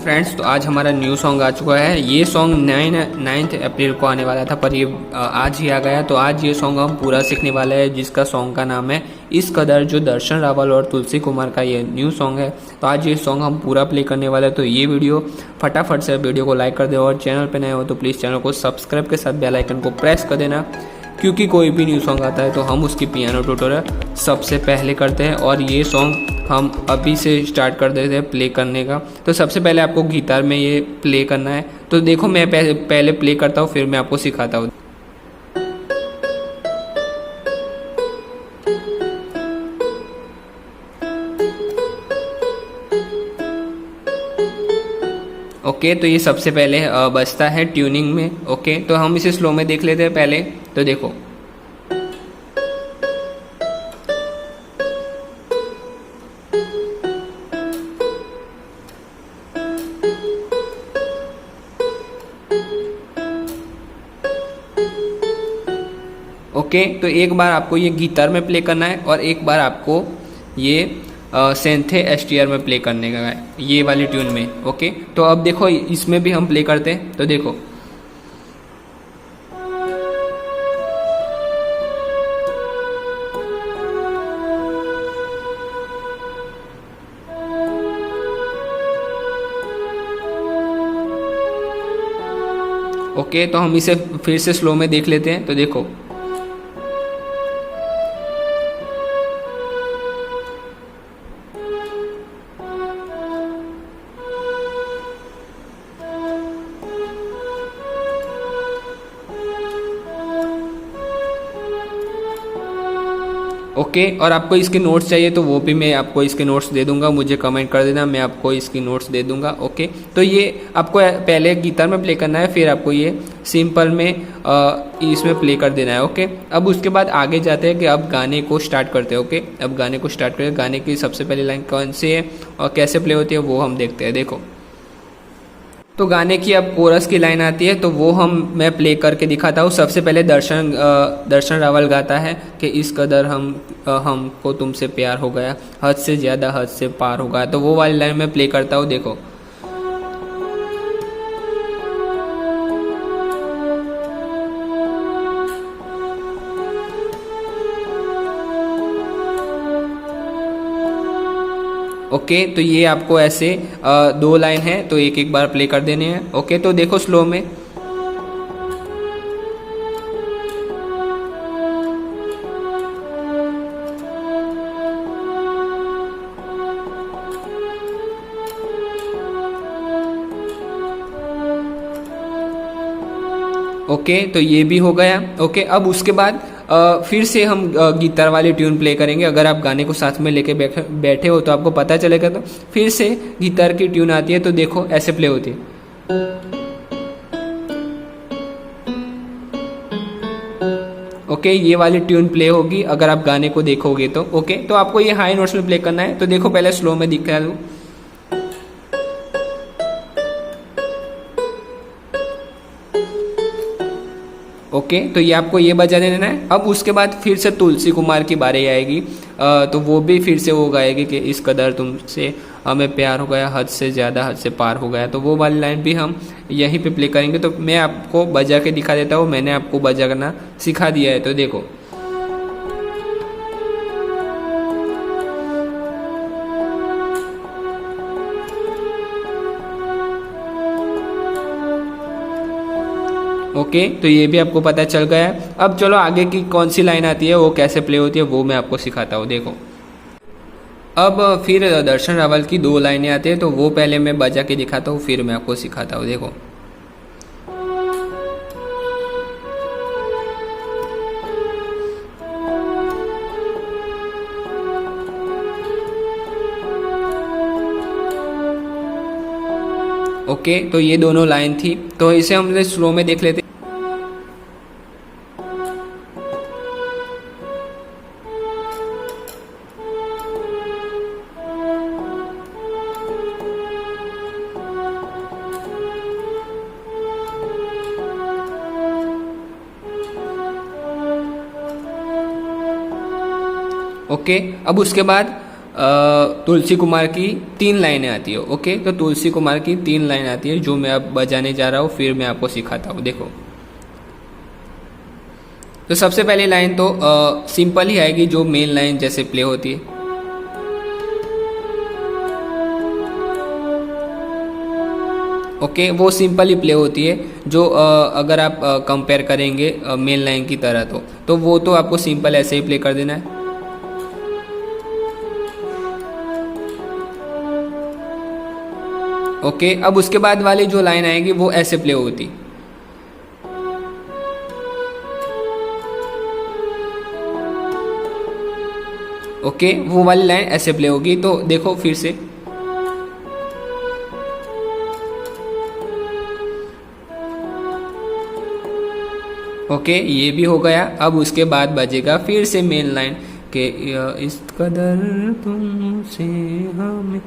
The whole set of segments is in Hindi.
फ्रेंड्स, तो आज हमारा न्यू सॉन्ग आ चुका है। ये सॉन्ग 9 अप्रैल को आने वाला था, पर ये आज ही आ गया। तो आज ये सॉन्ग हम पूरा सीखने वाले हैं, जिसका सॉन्ग का नाम है इस कदर, जो दर्शन रावल और तुलसी कुमार का ये न्यू सॉन्ग है। तो आज ये सॉन्ग हम पूरा प्ले करने वाले हैं। तो ये वीडियो फटाफट से वीडियो को लाइक कर दे, और चैनल पर नए हो तो प्लीज़ चैनल को सब्सक्राइब के साथ बेल आइकन को प्रेस कर देना, क्योंकि कोई भी न्यू सॉन्ग आता है तो हम उसकी पियानो ट्यूटोरियल सबसे पहले करते हैं। और ये सॉन्ग हम अभी से स्टार्ट कर देते हैं प्ले करने का। तो सबसे पहले आपको गिटार में ये प्ले करना है। तो देखो, मैं पहले प्ले करता हूँ, फिर मैं आपको सिखाता हूँ। ओके, तो ये सबसे पहले बजता है ट्यूनिंग में। ओके, तो हम इसे स्लो में देख लेते हैं पहले। तो देखो, ओके, तो एक बार आपको ये गिटार में प्ले करना है, और एक बार आपको ये सेंथे एसटीआर में प्ले करने का है, ये वाली ट्यून में। ओके, तो अब देखो, इसमें भी हम प्ले करते हैं। तो देखो, ओके, तो हम इसे फिर से स्लो में देख लेते हैं। तो देखो, ओके, और आपको इसके नोट्स चाहिए तो वो भी मैं आपको इसके नोट्स दे दूंगा, मुझे कमेंट कर देना, मैं आपको इसकी नोट्स दे दूंगा। ओके, तो ये आपको पहले गिटार में प्ले करना है, फिर आपको ये सिंपल में इसमें प्ले कर देना है। ओके, अब उसके बाद आगे जाते हैं कि अब गाने को स्टार्ट करते हैं। ओके, अब गाने को स्टार्ट करें। गाने की सबसे पहली लाइन कौन सी है और कैसे प्ले होती है वो हम देखते हैं। देखो, तो गाने की अब कोरस की लाइन आती है, तो वो मैं प्ले करके दिखाता हूँ। सबसे पहले दर्शन रावल गाता है कि इस कदर हमको तुमसे प्यार हो गया, हद से ज़्यादा हद से पार हो गया। तो वो वाली लाइन में प्ले करता हूँ। देखो, ओके, तो ये आपको ऐसे दो लाइन है, तो एक एक बार प्ले कर देने हैं। ओके, तो देखो स्लो में, ओके, तो ये भी हो गया। ओके, अब उसके बाद फिर से हम गिटार वाली ट्यून प्ले करेंगे। अगर आप गाने को साथ में लेके बैठे हो तो आपको पता चलेगा। तो फिर से गिटार की ट्यून आती है, तो देखो ऐसे प्ले होती है। ओके, ये वाली ट्यून प्ले होगी अगर आप गाने को देखोगे तो। ओके, तो आपको ये हाई नोट्स में प्ले करना है। तो देखो, पहले स्लो में दिखा दूँ। ओके, तो ये आपको ये बजा देना है। अब उसके बाद फिर से तुलसी कुमार की बारी आएगी, तो वो भी फिर से वो गाएगी कि इस कदर तुमसे हमें प्यार हो गया, हद से ज़्यादा हद से पार हो गया। तो वो वाली लाइन भी हम यहीं पे प्ले करेंगे। तो मैं आपको बजा के दिखा देता हूँ, मैंने आपको बजा करना सिखा दिया है। तो देखो, ओके, तो ये भी आपको पता चल गया है। अब चलो आगे की कौन सी लाइन आती है, वो कैसे प्ले होती है, वो मैं आपको सिखाता हूँ। देखो, अब फिर दर्शन रावल की दो लाइनें आती है, तो वो पहले मैं बजा के दिखाता हूँ, फिर मैं आपको सिखाता हूँ। देखो, ओके, तो ये दोनों लाइन थी, तो इसे हमने स्लो में देख लेते। ओके, अब उसके बाद तुलसी कुमार की 3 लाइनें आती है। ओके, तो तुलसी कुमार की 3 लाइन आती है जो मैं अब बजाने जा रहा हूँ, फिर मैं आपको सिखाता हूँ। देखो, तो सबसे पहली लाइन तो सिंपल ही आएगी, जो मेन लाइन जैसे प्ले होती है। ओके, वो सिंपल ही प्ले होती है, जो अगर आप कंपेयर करेंगे मेन लाइन की तरह तो वो तो आपको सिंपल ऐसे ही प्ले कर देना है। ओके, अब उसके बाद वाली जो लाइन आएगी वो ऐसे प्ले होती। ओके, वो वाली लाइन ऐसे प्ले होगी। तो देखो फिर से, ओके, ये भी हो गया। अब उसके बाद बजेगा फिर से मेन लाइन के इस कदर तुमसे हमें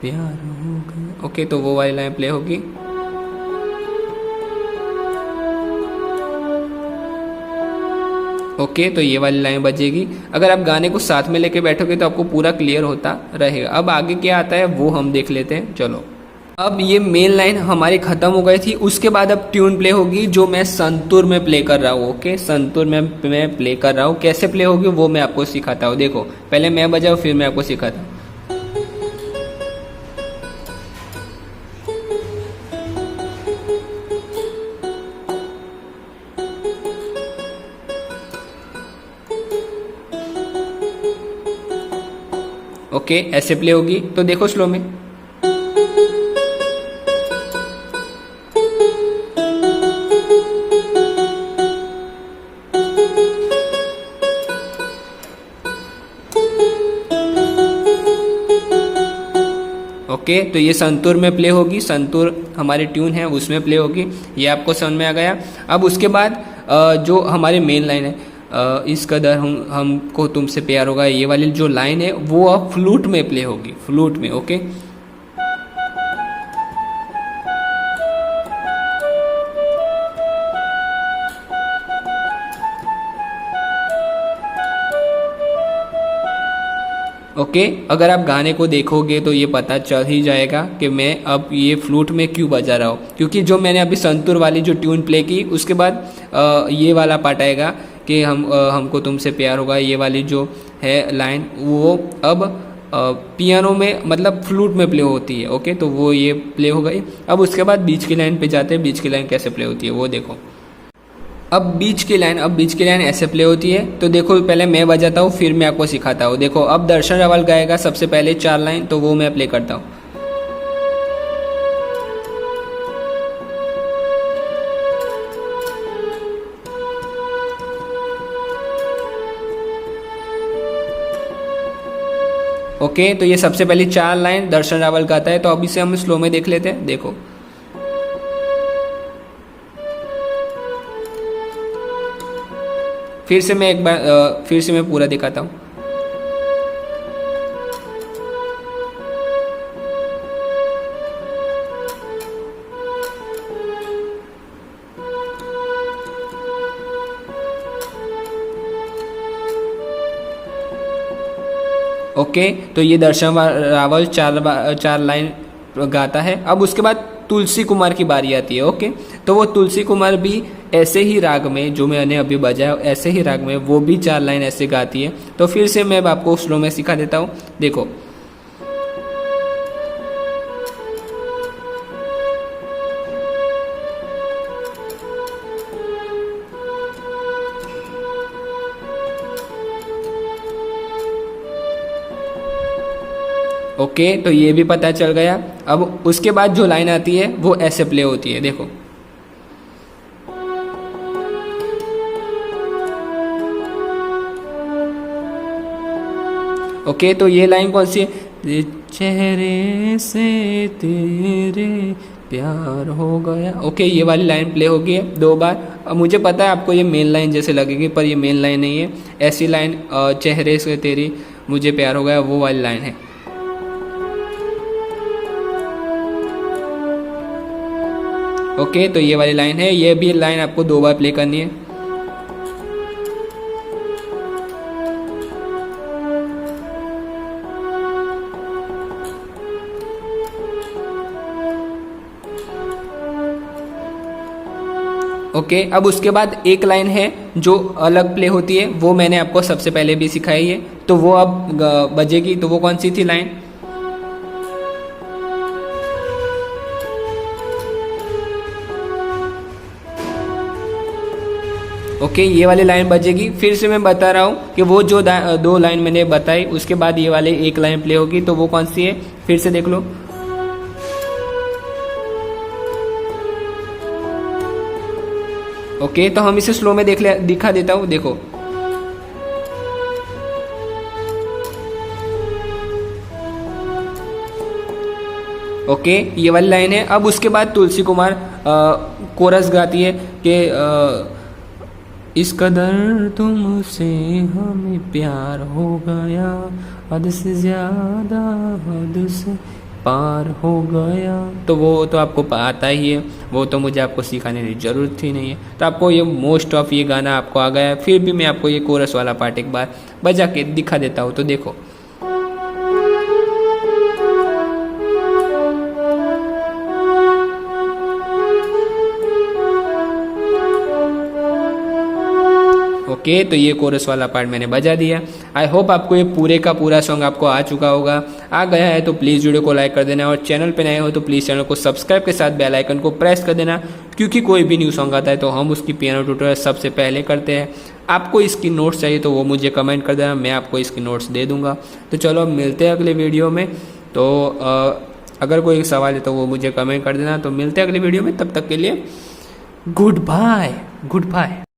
प्यार हो गया। ओके, तो वो वाली लाइन प्ले होगी। ओके, तो ये वाली लाइन बजेगी। अगर आप गाने को साथ में लेके बैठोगे तो आपको पूरा क्लियर होता रहेगा। अब आगे क्या आता है वो हम देख लेते हैं। चलो, अब ये मेन लाइन हमारी खत्म हो गई थी। उसके बाद अब ट्यून प्ले होगी, जो मैं संतूर में प्ले कर रहा हूँ। ओके, संतूर में मैं प्ले कर रहा हूँ। कैसे प्ले होगी वो मैं आपको सिखाता हूँ। देखो, पहले मैं बजाऊँ फिर मैं आपको सिखाता हूँ। ओके, ऐसे प्ले होगी। तो देखो स्लो में, ओके, तो ये संतूर में प्ले होगी। संतूर हमारी ट्यून है उसमें प्ले होगी। ये आपको समझ में आ गया। अब उसके बाद जो हमारी मेन लाइन है, इस कदर हमको तुमसे प्यार होगा, ये वाली जो लाइन है वो अब फ्लूट में प्ले होगी, फ्लूट में। ओके, ओके, अगर आप गाने को देखोगे तो ये पता चल ही जाएगा कि मैं अब ये फ्लूट में क्यों बजा रहा हूँ, क्योंकि जो मैंने अभी संतूर वाली जो ट्यून प्ले की उसके बाद ये वाला पार्ट आएगा कि हमको तुमसे प्यार होगा। ये वाली जो है लाइन वो अब पियानो में मतलब फ्लूट में प्ले होती है। ओके, तो वो ये प्ले हो गई। अब उसके बाद बीच की लाइन पे जाते हैं। बीच की लाइन कैसे प्ले होती है वो देखो। अब बीच की लाइन ऐसे प्ले होती है। तो देखो, पहले मैं बजाता हूँ फिर मैं आपको सिखाता हूँ। देखो, अब दर्शन रावल गाएगा सबसे पहले 4 लाइन, तो वो मैं प्ले करता हूँ। ओके, तो ये सबसे पहली 4 लाइन दर्शन रावल गाता है। तो अब इसे हम स्लो में देख लेते हैं। देखो, फिर से मैं एक बार फिर से मैं पूरा दिखाता हूँ। ओके, तो ये दर्शन रावल 4 लाइन गाता है। अब उसके बाद तुलसी कुमार की बारी आती है। ओके, तो वो तुलसी कुमार भी ऐसे ही राग में, जो मैंने अभी बजाया ऐसे ही राग में, वो भी 4 लाइन ऐसे गाती है। तो फिर से मैं आपको स्लो में सिखा देता हूँ। देखो, ओके, तो ये भी पता चल गया। अब उसके बाद जो लाइन आती है वो ऐसे प्ले होती है। देखो, ओके, तो ये लाइन कौन सी है? चेहरे से तेरे प्यार हो गया। ओके, ये वाली लाइन प्ले होगी 2 बार। अब मुझे पता है आपको ये मेन लाइन जैसे लगेगी, पर ये मेन लाइन नहीं है। ऐसी लाइन चेहरे से तेरी मुझे प्यार हो गया, वो वाली लाइन है। ओके, तो ये वाली लाइन है। ये भी लाइन आपको 2 बार प्ले करनी है। ओके, अब उसके बाद एक लाइन है जो अलग प्ले होती है, वो मैंने आपको सबसे पहले भी सिखाई है, तो वो अब बजेगी। तो वो कौन सी थी लाइन? ओके, ये वाली लाइन बजेगी। फिर से मैं बता रहा हूँ कि वो जो दो लाइन मैंने बताई उसके बाद ये वाली एक लाइन प्ले होगी, तो वो कौन सी है फिर से देख लो। ओके, तो हम इसे स्लो में दिखा देता हूँ, देखो। ओके, ये वाली लाइन है। अब उसके बाद तुलसी कुमार कोरस गाती है कि इस कदर तुमसे हमें प्यार हो गया, हद से ज्यादा हद से पार हो गया। तो वो तो आपको आता ही है, वो तो मुझे आपको सिखाने की ज़रूरत ही नहीं है। तो आपको ये मोस्ट ऑफ ये गाना आपको आ गया है। फिर भी मैं आपको ये कोरस वाला पार्ट एक बार बजा के दिखा देता हूँ, तो देखो। ओके, तो ये कोरस वाला पार्ट मैंने बजा दिया। आई होप आपको ये पूरे का पूरा सॉन्ग आपको आ चुका होगा। आ गया है तो प्लीज़ वीडियो को लाइक कर देना, और चैनल पे नए हो तो प्लीज़ चैनल को सब्सक्राइब के साथ बेल आइकन को प्रेस कर देना, क्योंकि कोई भी न्यू सॉन्ग आता है तो हम उसकी पियानो ट्यूटोरियल सबसे पहले करते हैं। आपको इसकी नोट्स चाहिए तो वो मुझे कमेंट कर देना, मैं आपको इसकी नोट्स दे दूँगा। तो चलो, मिलते हैं अगले वीडियो में। तो अगर कोई सवाल है तो वो मुझे कमेंट कर देना। तो मिलते हैं अगले वीडियो में, तब तक के लिए गुड बाय।